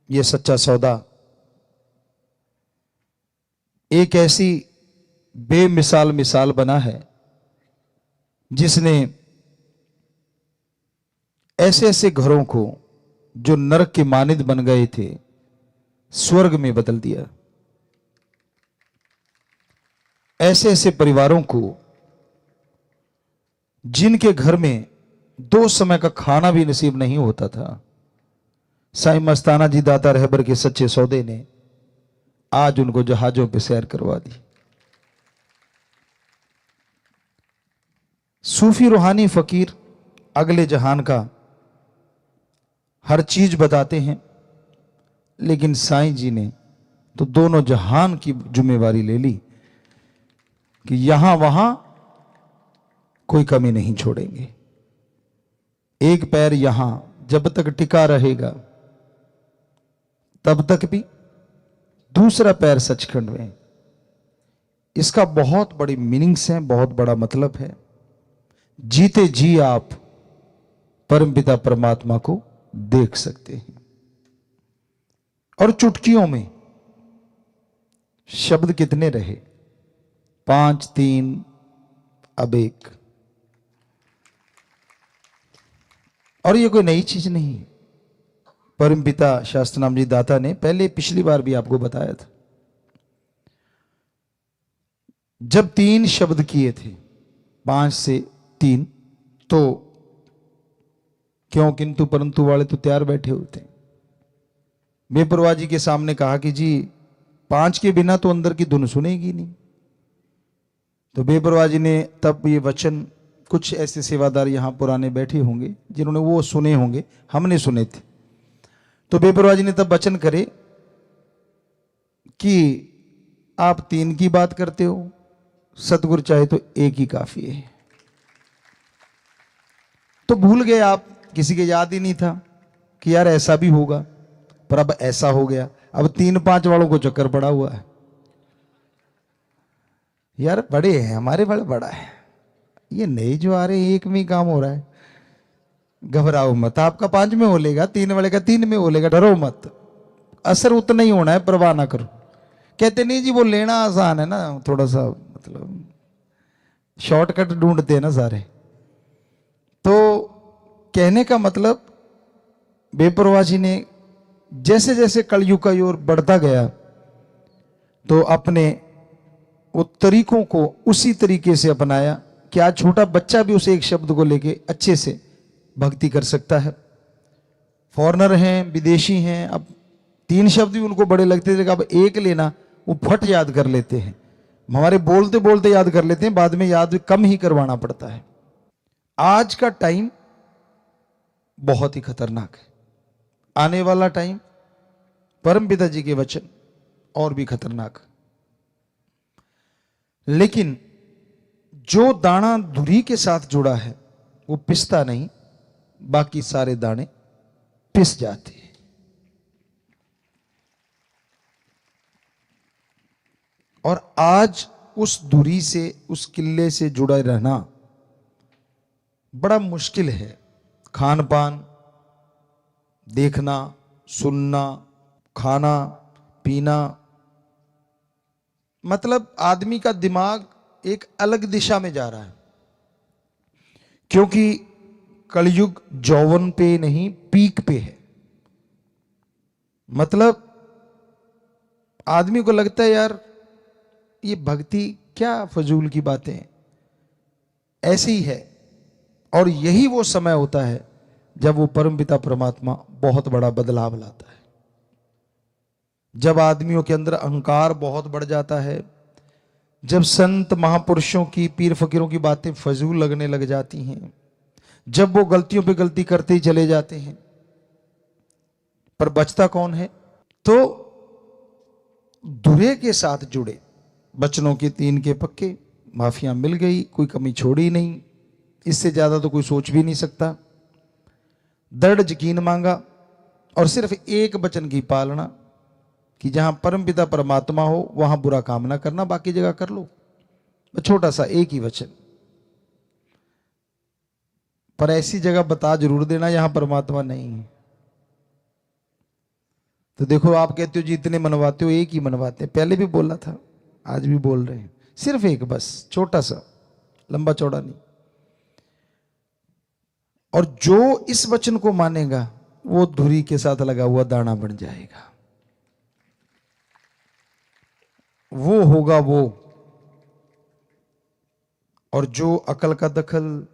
ये सच्चा सौदा एक ऐसी बेमिसाल मिसाल बना है जिसने ऐसे ऐसे घरों को जो नरक के मानिंद बन गए थे स्वर्ग में बदल दिया। ऐसे ऐसे परिवारों को जिनके घर में 2 समय का खाना भी नसीब नहीं होता था, साईं मस्ताना जी दाता रहबर के सच्चे सौदे ने आज उनको जहाजों पे सैर करवा दी। सूफी रूहानी फकीर अगले जहान का हर चीज बताते हैं, लेकिन साईं जी ने तो दोनों जहान की जिम्मेवारी ले ली कि यहां वहां कोई कमी नहीं छोड़ेंगे। एक पैर यहां जब तक टिका रहेगा तब तक भी दूसरा पैर सचखंड में। इसका बहुत बड़ी मीनिंग्स है, बहुत बड़ा मतलब है। जीते जी आप परमपिता परमात्मा को देख सकते हैं। और चुटकियों में शब्द कितने रहे? 5, 3, अब 1। और ये कोई नई चीज नहीं। परमपिता शास्त्रनाम जी दाता ने पहले पिछली बार भी आपको बताया था, जब 3 शब्द किए थे 5 से 3, तो क्यों किंतु परंतु वाले तो तैयार बैठे होते हैं। बेपरवाह जी के सामने कहा कि जी 5 के बिना तो अंदर की धुन सुनेगी नहीं। तो बेपरवाह जी ने तब ये वचन, कुछ ऐसे सेवादार यहां पुराने बैठे होंगे जिन्होंने वो सुने होंगे, हमने सुने थे। तो बेपरवाह जी ने तब वचन करे कि आप 3 की बात करते हो, सतगुरु चाहे तो 1 ही काफी है। तो भूल गए आप, किसी के याद ही नहीं था कि यार ऐसा भी होगा, पर अब ऐसा हो गया। अब 3-5 वालों को चक्कर पड़ा हुआ है। यार बड़े हैं हमारे, बड़ा बड़ा है, ये नए जो आ रहे हैं 1 में ही काम हो रहा है। घबराओ मत, आपका 5 में हो लेगा, 3 वाले का 3 में हो लेगा, डरो मत, असर उतना ही होना है, परवाह ना करो। कहते नहीं जी वो लेना आसान है ना, थोड़ा सा मतलब शॉर्टकट ढूंढते हैं ना सारे। तो कहने का मतलब बेपरवाह जी ने जैसे जैसे कलयुग का ओर बढ़ता गया तो अपने वो तरीकों को उसी तरीके से अपनाया कि आज छोटा बच्चा भी उस एक शब्द को लेके अच्छे से भक्ति कर सकता है। फॉरेनर हैं, विदेशी हैं, अब 3 शब्द भी उनको बड़े लगते थे, अब 1 लेना वो फट याद कर लेते हैं। हमारे बोलते बोलते याद कर लेते हैं, बाद में याद कम ही करवाना पड़ता है। आज का टाइम बहुत ही खतरनाक है, आने वाला टाइम परमपिता जी के वचन और भी खतरनाक। लेकिन जो दाना धुरी के साथ जुड़ा है वो पिसता नहीं, बाकी सारे दाने पिस जाते हैं। और आज उस धुरी से, उस किले से जुड़ा रहना बड़ा मुश्किल है। खान पान, देखना, सुनना, खाना पीना, मतलब आदमी का दिमाग एक अलग दिशा में जा रहा है, क्योंकि कलयुग जौवन पे नहीं पीक पे है। मतलब आदमी को लगता है यार ये भक्ति क्या फजूल की बातें, ऐसे ही है। और यही वो समय होता है जब वो परमपिता परमात्मा बहुत बड़ा बदलाव लाता है। जब आदमियों के अंदर अहंकार बहुत बढ़ जाता है, जब संत महापुरुषों की, पीर फकीरों की बातें फजूल लगने लग जाती हैं, जब वो गलतियों पे गलती करते ही चले जाते हैं, पर बचता कौन है? तो धुरे के साथ जुड़े बचनों के 3 के पक्के, माफिया मिल गई, कोई कमी छोड़ी नहीं, इससे ज्यादा तो कोई सोच भी नहीं सकता। दृढ़ यकीन मांगा और सिर्फ एक वचन की पालना कि जहां परमपिता परमात्मा हो वहां बुरा काम ना करना, बाकी जगह कर लो। छोटा सा एक ही वचन, पर ऐसी जगह बता जरूर देना जहां परमात्मा नहीं है। तो देखो, आप कहते हो जी इतने मनवाते हो, एक ही मनवाते हैं। पहले भी बोला था, आज भी बोल रहे हैं, सिर्फ एक, बस छोटा सा, लंबा चौड़ा नहीं। और जो इस वचन को मानेगा वो धुरी के साथ लगा हुआ दाना बन जाएगा, वो होगा वो। और जो अकल का दखल,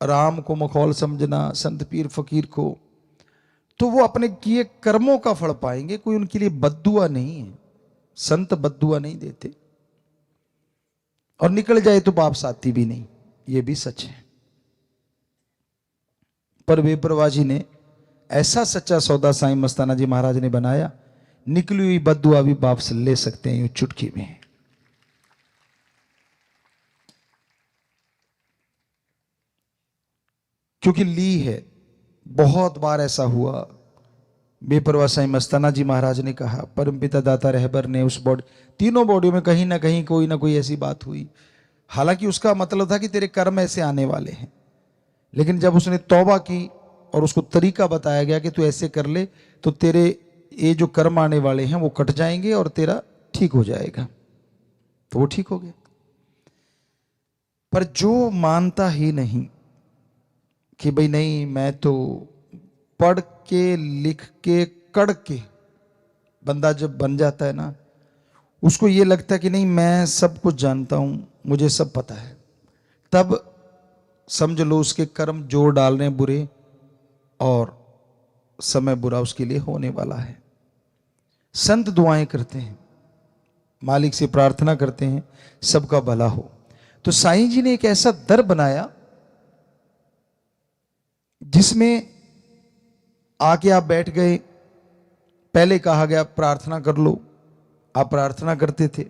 राम को मखौल समझना, संत पीर फकीर को, तो वो अपने किए कर्मों का फल पाएंगे। कोई उनके लिए बद्दुआ नहीं है, संत बद्दुआ नहीं देते। और निकल जाए तो बाप साथी भी नहीं, ये भी सच है। पर बेपरवाह जी ने ऐसा सच्चा सौदा साईं मस्ताना जी महाराज ने बनाया, निकली हुई बद्दुआ भी बाप से ले सकते हैं यूं चुटकी में। क्योंकि ली है। बहुत बार ऐसा हुआ, बेपरवाह साईं मस्ताना जी महाराज ने कहा, परमपिता दाता रहबर ने उस बॉडी, तीनों बॉडियों में कहीं ना कोई ऐसी बात हुई। हालांकि उसका मतलब था कि तेरे कर्म ऐसे आने वाले हैं, लेकिन जब उसने तौबा की और उसको तरीका बताया गया कि तू ऐसे कर ले तो तेरे ये जो कर्म आने वाले हैं वो कट जाएंगे और तेरा ठीक हो जाएगा, तो वो ठीक हो गया। पर जो मानता ही नहीं कि भाई नहीं, मैं तो पढ़ के लिख के कड़ के, बंदा जब बन जाता है ना, उसको ये लगता है कि नहीं मैं सब कुछ जानता हूं, मुझे सब पता है, तब समझ लो उसके कर्म जोर डाल रहे हैं बुरे, और समय बुरा उसके लिए होने वाला है। संत दुआएं करते हैं, मालिक से प्रार्थना करते हैं सबका भला हो। तो साईं जी ने एक ऐसा दर बनाया जिसमें आके आप बैठ गए, पहले कहा गया प्रार्थना कर लो, आप प्रार्थना करते थे।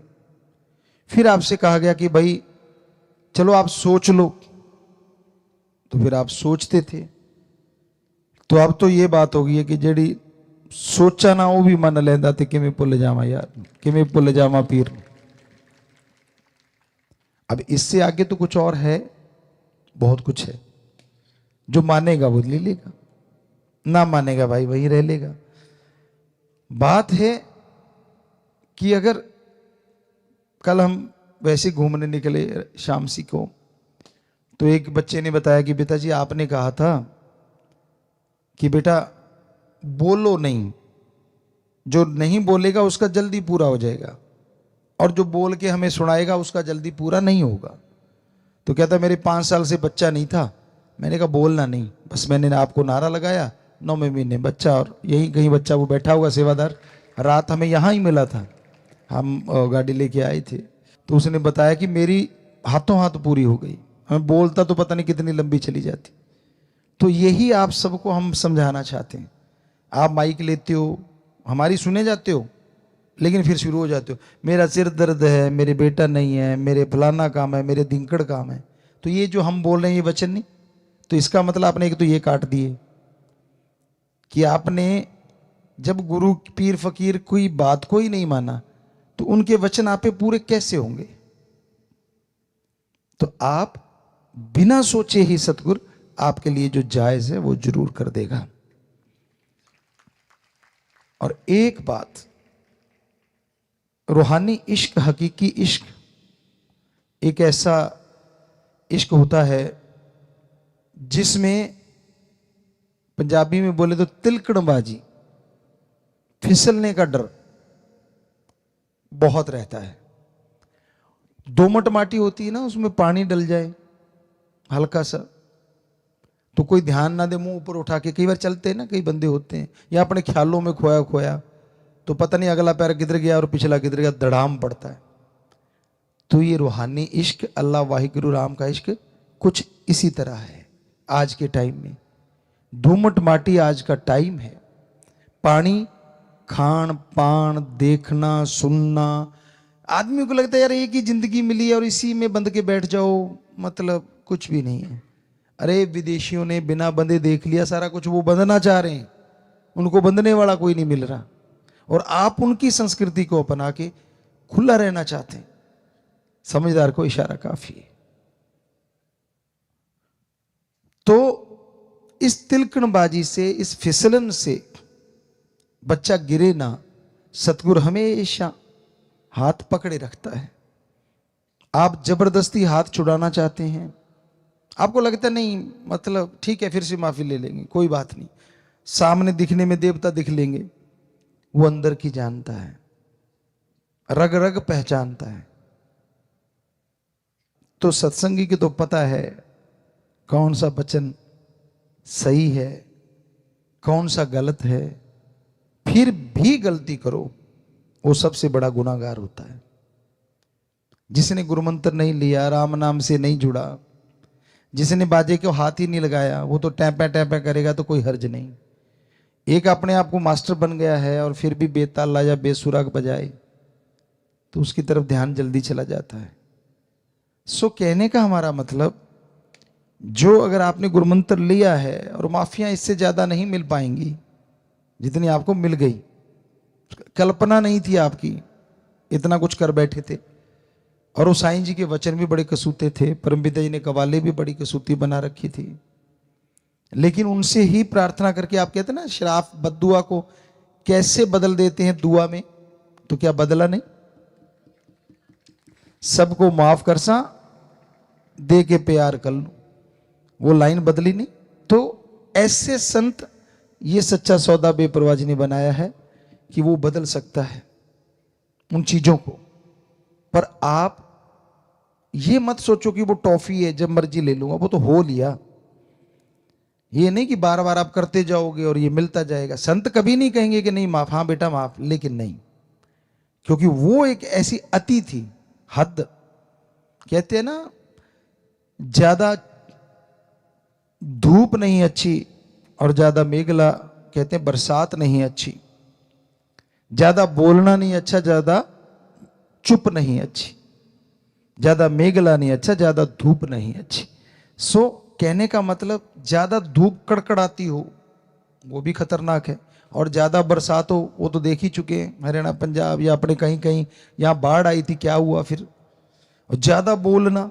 फिर आपसे कहा गया कि भाई चलो आप सोच लो, तो फिर आप सोचते थे। तो अब तो ये बात हो गई है कि जेड़ी सोचा ना वो भी मन लेंदा ते किमें भुल जावा यार, किमें भुल जावा पीर। अब इससे आगे तो कुछ और है, बहुत कुछ है। जो मानेगा वो ले लेगा, ना मानेगा भाई वही रह लेगा। बात है कि अगर कल हम वैसे घूमने निकले शामसी को, तो एक बच्चे ने बताया कि पिताजी आपने कहा था कि बेटा बोलो नहीं, जो नहीं बोलेगा उसका जल्दी पूरा हो जाएगा, और जो बोल के हमें सुनाएगा उसका जल्दी पूरा नहीं होगा। तो कहता मेरे 5 साल से बच्चा नहीं था, मैंने कहा बोलना नहीं, बस मैंने आपको नारा लगाया, 9वें महीने बच्चा, और यहीं कहीं बच्चा वो बैठा हुआ सेवादार, रात हमें यहाँ ही मिला था, हम गाड़ी लेके आए थे। तो उसने बताया कि मेरी हाथों हाथ पूरी हो गई, हमें बोलता तो पता नहीं कितनी लंबी चली जाती। तो यही आप सबको हम समझाना चाहते हैं। आप माइक लेते हो, हमारी सुने जाते हो, लेकिन फिर शुरू हो जाते हो मेरा सिर दर्द है, मेरे बेटा नहीं है, मेरे फलाना काम है, मेरे धिंकड़ काम है। तो ये जो हम बोल रहे हैं ये वचन नहीं, तो इसका मतलब आपने एक तो ये काट दिए कि आपने जब गुरु पीर फकीर कोई बात को ही नहीं माना तो उनके वचन आप पे पूरे कैसे होंगे। तो आप बिना सोचे ही सतगुरु आपके लिए जो जायज है वो जरूर कर देगा। और एक बात, रूहानी इश्क, हकीकी इश्क एक ऐसा इश्क होता है जिसमें पंजाबी में बोले तो तिलकड़बाजी, फिसलने का डर बहुत रहता है। दोमट माटी होती है ना, उसमें पानी डल जाए हल्का सा, तो कोई ध्यान ना दे, मुंह ऊपर उठा के, कई बार चलते हैं ना, कई बंदे होते हैं, या अपने ख्यालों में खोया खोया, तो पता नहीं अगला पैर किधर गया और पिछला किधर गया, धड़ाम पड़ता है। तो ये रूहानी इश्क, अल्लाह वाहिगुरु राम का इश्क कुछ इसी तरह है। आज के टाइम में दोमट माटी आज का टाइम है, पानी, खान पान, देखना सुनना, आदमी को लगता है यार एक ही जिंदगी मिली है और इसी में बंध के बैठ जाओ, मतलब कुछ भी नहीं है। अरे विदेशियों ने बिना बंधे देख लिया सारा कुछ, वो बंधना चाह रहे हैं, उनको बंधने वाला कोई नहीं मिल रहा, और आप उनकी संस्कृति को अपना के खुला रहना चाहते हैं। समझदार को इशारा काफी है। तो इस तिलकणबाजी से, इस फिसलन से बच्चा गिरे ना, सतगुरु हमेशा हाथ पकड़े रखता है। आप जबरदस्ती हाथ छुड़ाना चाहते हैं, आपको लगता नहीं मतलब ठीक है फिर से माफी ले लेंगे, कोई बात नहीं, सामने दिखने में देवता दिख लेंगे, वो अंदर की जानता है, रग रग पहचानता है। तो सत्संगी की तो पता है कौन सा वचन सही है, कौन सा गलत है। फिर भी गलती करो, वो सबसे बड़ा गुनाहगार होता है। जिसने गुरुमंत्र नहीं लिया, राम नाम से नहीं जुड़ा, जिसने बाजे को हाथ ही नहीं लगाया, वो तो टैपा टैपा करेगा तो कोई हर्ज नहीं। एक अपने आप को मास्टर बन गया है और फिर भी बेताला या बेसुराग बजाए तो उसकी तरफ ध्यान जल्दी चला जाता है। सो कहने का हमारा मतलब, जो अगर आपने गुरुमंत्र लिया है और माफियां इससे ज्यादा नहीं मिल पाएंगी जितनी आपको मिल गई, कल्पना नहीं थी आपकी, इतना कुछ कर बैठे थे। और वो साईं जी के वचन भी बड़े कसूते थे, परमपिता जी ने कवाले भी बड़ी कसूती बना रखी थी, लेकिन उनसे ही प्रार्थना करके, आप कहते हैं ना श्राप बद्दुआ को कैसे बदल देते हैं दुआ में, तो क्या बदला नहीं? सबको माफ कर सा दे के प्यार कर लो, वो लाइन बदली नहीं। तो ऐसे संत, ये सच्चा सौदा बेपरवाह जी ने बनाया है कि वो बदल सकता है उन चीजों को। पर आप ये मत सोचो कि वो टॉफी है जब मर्जी ले लूंगा, वो तो हो लिया। ये नहीं कि बार बार आप करते जाओगे और ये मिलता जाएगा। संत कभी नहीं कहेंगे कि नहीं माफ, हाँ बेटा माफ, लेकिन नहीं, क्योंकि वो एक ऐसी अति थी, हद। कहते हैं ना, ज्यादा धूप नहीं अच्छी और ज्यादा मेघला, कहते हैं बरसात नहीं अच्छी, ज्यादा बोलना नहीं अच्छा, ज्यादा चुप नहीं अच्छी, ज्यादा मेघला नहीं अच्छा, ज्यादा धूप नहीं अच्छी। सो कहने का मतलब, ज्यादा धूप कड़कड़ाती हो वो भी खतरनाक है, और ज्यादा बरसात हो वो तो देख ही चुके हैं, हरियाणा पंजाब या अपने कहीं कहीं यहां बाढ़ आई थी, क्या हुआ फिर। और ज्यादा बोलना,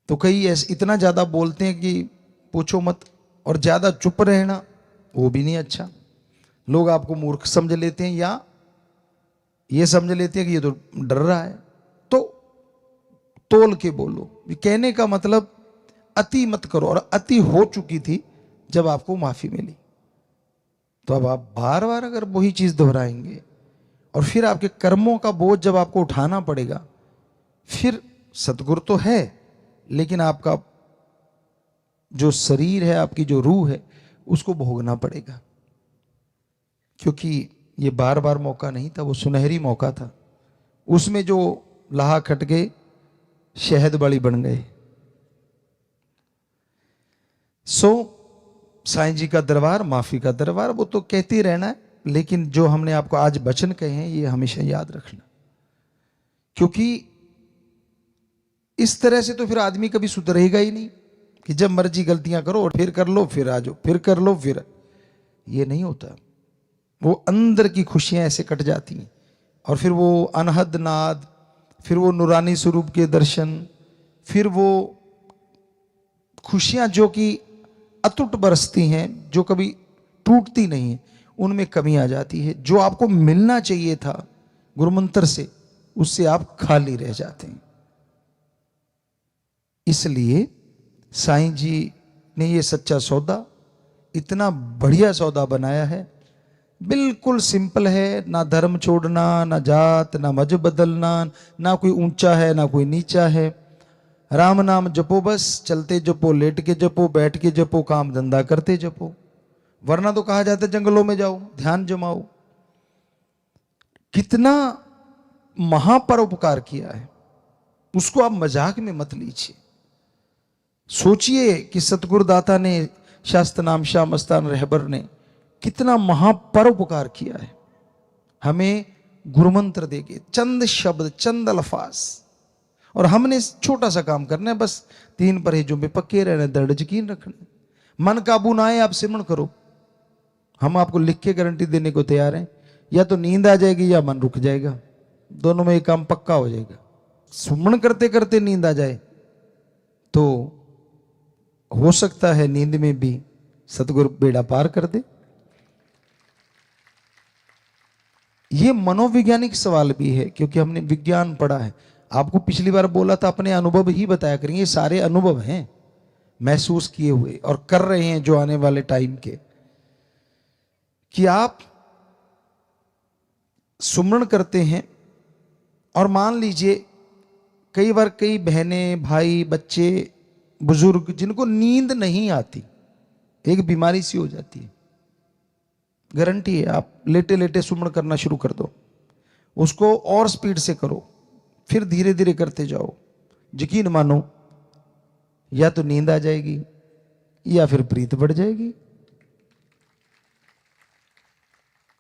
तो कई ऐसे इतना ज्यादा बोलते हैं कि पूछो मत। और ज्यादा चुप रहना वो भी नहीं अच्छा, लोग आपको मूर्ख समझ लेते हैं या ये समझ लेते हैं कि ये तो डर रहा है। तो तोल के बोलो, कहने का मतलब अति मत करो। और अति हो चुकी थी जब आपको माफी मिली, तो अब आप बार बार अगर वही चीज दोहराएंगे और फिर आपके कर्मों का बोझ जब आपको उठाना पड़ेगा, फिर सतगुरु तो है लेकिन आपका जो शरीर है, आपकी जो रूह है, उसको भोगना पड़ेगा। क्योंकि ये बार बार मौका नहीं था, वो सुनहरी मौका था। उसमें जो लाहा खट गए, शहद बड़ी बन गए। सो साईं जी का दरबार, माफी का दरबार, वो तो कहते रहना है, लेकिन जो हमने आपको आज वचन कहे हैं ये हमेशा याद रखना। क्योंकि इस तरह से तो फिर आदमी कभी सुधरेगा ही नहीं कि जब मर्जी गलतियां करो और फिर कर लो, फिर आ जाओ, फिर कर लो, फिर। ये नहीं होता। वो अंदर की खुशियां ऐसे कट जाती हैं, और फिर वो अनहद नाद, फिर वो नूरानी स्वरूप के दर्शन, फिर वो खुशियां जो कि अटूट बरसती हैं, जो कभी टूटती नहीं है, उनमें कमी आ जाती है। जो आपको मिलना चाहिए था गुरुमंत्र से, उससे आप खाली रह जाते हैं। इसलिए साईं जी ने ये सच्चा सौदा, इतना बढ़िया सौदा बनाया है। बिल्कुल सिंपल है, ना धर्म छोड़ना, ना जात, ना मजहब बदलना, ना कोई ऊंचा है ना कोई नीचा है। राम नाम जपो, बस चलते जपो, लेट के जपो, बैठ के जपो, काम धंधा करते जपो। वरना तो कहा जाता है जंगलों में जाओ, ध्यान जमाओ। कितना महापरोपकार किया है, उसको आप मजाक में मत लीजिए। सोचिए कि सतगुरुदाता ने, शास्त्र नाम शाह मस्तान रहबर ने कितना महापरोपकार किया है। हमें गुरुमंत्र देके चंद शब्द, चंद अल्फाज, और हमने छोटा सा काम करना है, बस 3 परहेजों पे पक्के रहना, दृढ़ यकीन रखना। मन काबू ना आए, आप सिमरण करो, हम आपको लिख के गारंटी देने को तैयार हैं। या तो नींद आ जाएगी या मन रुक जाएगा, दोनों में एक काम पक्का हो जाएगा। सुमरण करते करते नींद आ जाए तो हो सकता है नींद में भी सतगुरु बेड़ा पार कर दे, ये मनोवैज्ञानिक सवाल भी है, क्योंकि हमने विज्ञान पढ़ा है। आपको पिछली बार बोला था अपने अनुभव ही बताया करेंगे, ये सारे अनुभव हैं महसूस किए हुए और कर रहे हैं जो आने वाले टाइम के, कि आप सुमरण करते हैं और मान लीजिए कई बार कई बहनें, भाई, बच्चे, बुजुर्ग जिनको नींद नहीं आती, एक बीमारी सी हो जाती है, गारंटी है, आप लेटे लेटे सुमरण करना शुरू कर दो, उसको और स्पीड से करो, फिर धीरे धीरे करते जाओ, यकीन मानो या तो नींद आ जाएगी या फिर प्रीत बढ़ जाएगी,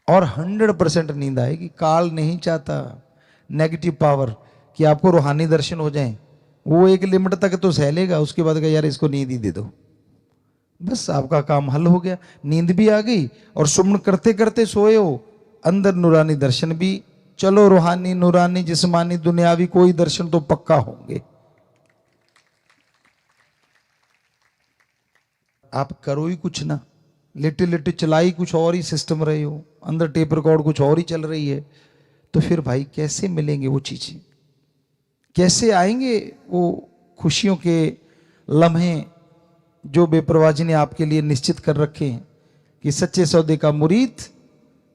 और 100% नींद आएगी। काल नहीं चाहता नेगेटिव पावर कि आपको रूहानी दर्शन हो जाएं, वो एक लिमिट तक तो सह लेगा, उसके बाद कहा यार इसको नींद ही दे दो, बस आपका काम हल हो गया, नींद भी आ गई और सुमन करते करते सोए हो, अंदर नूरानी दर्शन भी। चलो रूहानी, नूरानी, जिस्मानी, दुनियावी कोई दर्शन तो पक्का होंगे। आप करो ही कुछ ना, लेटे लेटे चलाई कुछ और ही सिस्टम रहे हो, अंदर टेप रिकॉर्ड कुछ और ही चल रही है, तो फिर भाई कैसे मिलेंगे वो चीजें, कैसे आएंगे वो खुशियों के लम्हे जो बेपरवाह जी ने आपके लिए निश्चित कर रखे हैं कि सच्चे सौदे का मुरीद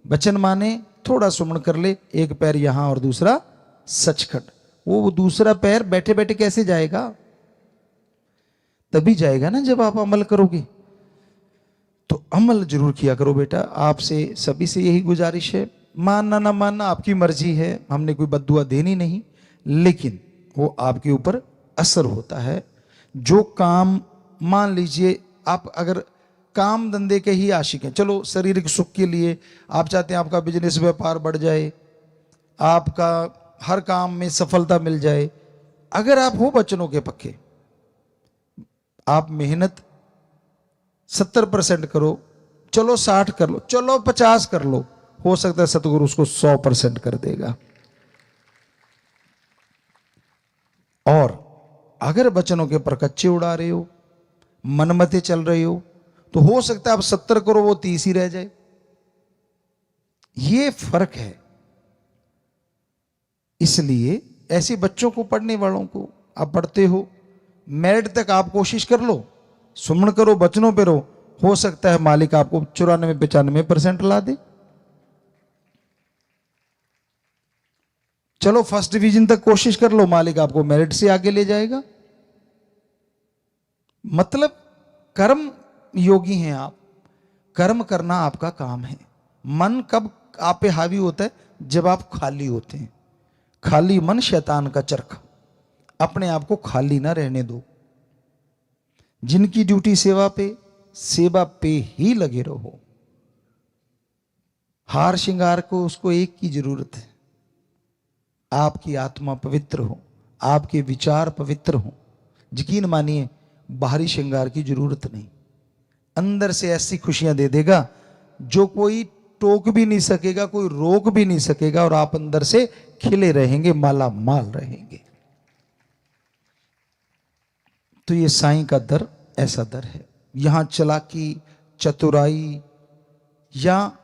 वचन माने, थोड़ा सुमन कर ले, एक पैर यहां और दूसरा सचखंड। वो दूसरा पैर बैठे बैठे कैसे जाएगा? तभी जाएगा ना जब आप अमल करोगे। तो अमल जरूर किया करो बेटा, आपसे सभी से यही गुजारिश है। मानना ना मानना आपकी मर्जी है, हमने कोई बद्दुआ देनी नहीं, लेकिन वो आपके ऊपर असर होता है। जो काम, मान लीजिए आप अगर काम धंधे के ही आशिक हैं, चलो शारीरिक सुख के लिए आप चाहते हैं आपका बिजनेस व्यापार बढ़ जाए, आपका हर काम में सफलता मिल जाए, अगर आप हो वचनों के पक्के, आप मेहनत 70% करो, चलो 60 कर लो, चलो 50 कर लो, हो सकता है सतगुरु उसको 100% कर देगा। और अगर वचनों के पर कच्चे उड़ा रहे हो, मनमते चल रहे हो, तो हो सकता है आप 70 करो, वो 30 ही रह जाए। ये फर्क है। इसलिए ऐसे बच्चों को, पढ़ने वालों को, आप पढ़ते हो, मेरिट तक आप कोशिश कर लो, सुमन करो, वचनों पे रहो, हो सकता है मालिक आपको 94-95% ला दे। चलो फर्स्ट डिवीजन तक कोशिश कर लो, मालिक आपको मेरिट से आगे ले जाएगा। मतलब कर्म योगी हैं आप, कर्म करना आपका काम है। मन कब आप पे हावी होता है? जब आप खाली होते हैं। खाली मन शैतान का चरखा, अपने आप को खाली ना रहने दो। जिनकी ड्यूटी सेवा पे ही लगे रहो। हार श्रृंगार को उसको एक की जरूरत है, आपकी आत्मा पवित्र हो, आपके विचार पवित्र हो। यकीन मानिए बाहरी श्रृंगार की जरूरत नहीं, अंदर से ऐसी खुशियां दे देगा जो कोई टोक भी नहीं सकेगा, कोई रोक भी नहीं सकेगा, और आप अंदर से खिले रहेंगे, माला माल रहेंगे। तो ये साईं का दर ऐसा दर है। यहां चालाकी, चतुराई, या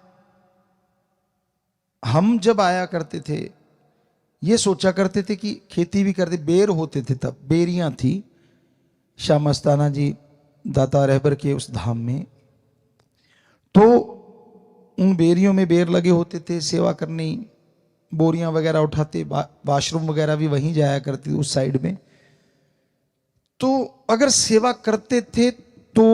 हम जब आया करते थे ये सोचा करते थे कि खेती भी करते, बेर होते थे, तब बेरियां थी शाह मस्ताना जी दाता रहबर के उस धाम में, तो उन बेरियों में बेर लगे होते थे, सेवा करनी, बोरियां वगैरह उठाते, वाशरूम वगैरह भी वहीं जाया करती उस साइड में। तो अगर सेवा करते थे तो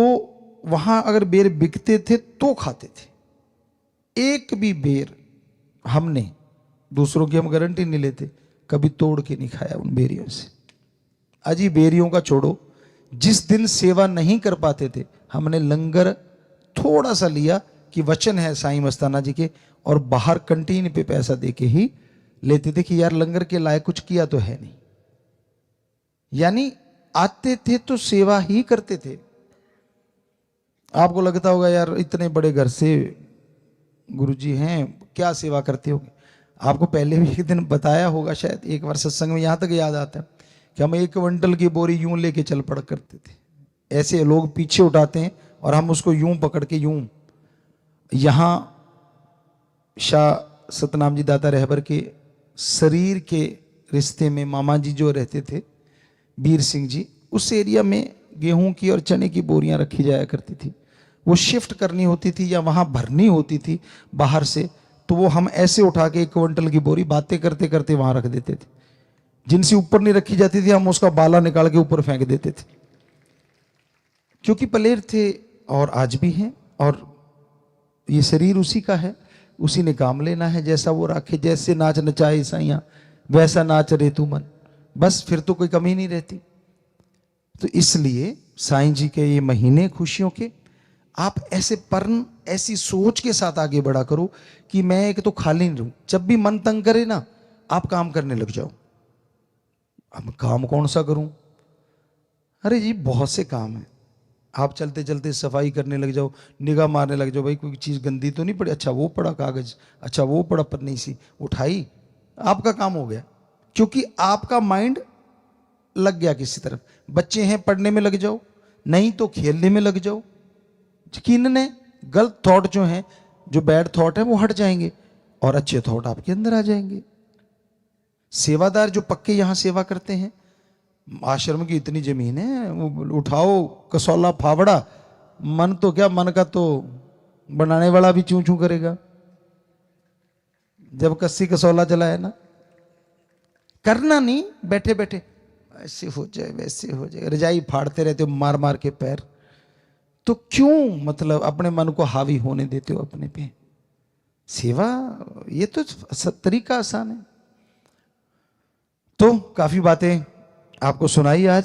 वहां अगर बेर बिकते थे तो खाते थे। एक भी बेर हमने, दूसरों की हम गारंटी नहीं लेते, कभी तोड़ के नहीं खाया उन बेरियों से। अजी बेरियों का छोड़ो, जिस दिन सेवा नहीं कर पाते थे, हमने लंगर थोड़ा सा लिया कि वचन है साईं मस्ताना जी के, और बाहर कंटीन पे पैसा दे के ही लेते थे कि यार लंगर के लायक कुछ किया तो है नहीं। यानी आते थे तो सेवा ही करते थे। आपको लगता होगा यार इतने बड़े घर से गुरुजी हैं, क्या सेवा करते होंगे। आपको पहले भी एक दिन बताया होगा शायद, एक बार सत्संग में, यहां तक याद आता है कि हम 1 क्विंटल की बोरी यूं लेके चल पड़ करते थे। ऐसे लोग पीछे उठाते हैं और हम उसको यूं पकड़ के यूं, यहां शाह सतनाम जी दाता रहबर के शरीर के रिश्ते में मामा जी जो रहते थे वीर सिंह जी, उस एरिया में गेहूं की और चने की बोरियां रखी जाया करती थी। वो शिफ्ट करनी होती थी या वहां भरनी होती थी बाहर से, तो वो हम ऐसे उठा के 1 क्विंटल की बोरी बातें करते करते वहां रख देते थे। जिनसे ऊपर नहीं रखी जाती थी हम उसका बाला निकाल के ऊपर फेंक देते थे, क्योंकि पलेर थे और आज भी हैं, और ये शरीर उसी का है, उसी ने काम लेना है। जैसा वो राखे, जैसे नाच नचाए ईसाइयां वैसा नाच रे तू मन, बस फिर तो कोई कमी नहीं रहती। तो इसलिए साईं जी के ये महीने खुशियों के, आप ऐसे पर्ण ऐसी सोच के साथ आगे बढ़ा करो कि मैं एक तो खाली नहीं रहूं। जब भी मन तंग करे ना, आप काम करने लग जाओ। अब काम कौन सा करूं? अरे जी बहुत से काम है। आप चलते चलते सफाई करने लग जाओ, निगाह मारने लग जाओ, भाई कोई चीज़ गंदी तो नहीं पड़ी, अच्छा वो पड़ा कागज, अच्छा वो पड़ा पन्नी सी, उठाई, आपका काम हो गया। क्योंकि आपका माइंड लग गया किसी तरफ। बच्चे हैं, पढ़ने में लग जाओ, नहीं तो खेलने में लग जाओ। यकीनन है गलत थॉट जो हैं, जो बैड थॉट है वो हट जाएंगे और अच्छे थॉट आपके अंदर आ जाएंगे। सेवादार जो पक्के यहां सेवा करते हैं, आश्रम की इतनी जमीन है, वो उठाओ कसौला फावड़ा, मन तो क्या, मन का तो बनाने वाला भी चूं चूं करेगा जब कस्सी कसौला चलाए ना। करना नहीं, बैठे बैठे ऐसे हो जाए वैसे हो जाए, रजाई फाड़ते रहते हो मार मार के पैर, तो क्यों मतलब अपने मन को हावी होने देते हो अपने पे। सेवा ये तो तरीका आसान है। तो काफी बातें आपको सुनाई आज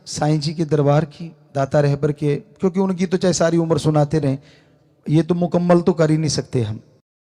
साईं जी के दरबार की, दाता रहबर के, क्योंकि उनकी तो चाहे सारी उम्र सुनाते रहे, ये तो मुकम्मल तो कर ही नहीं सकते हम।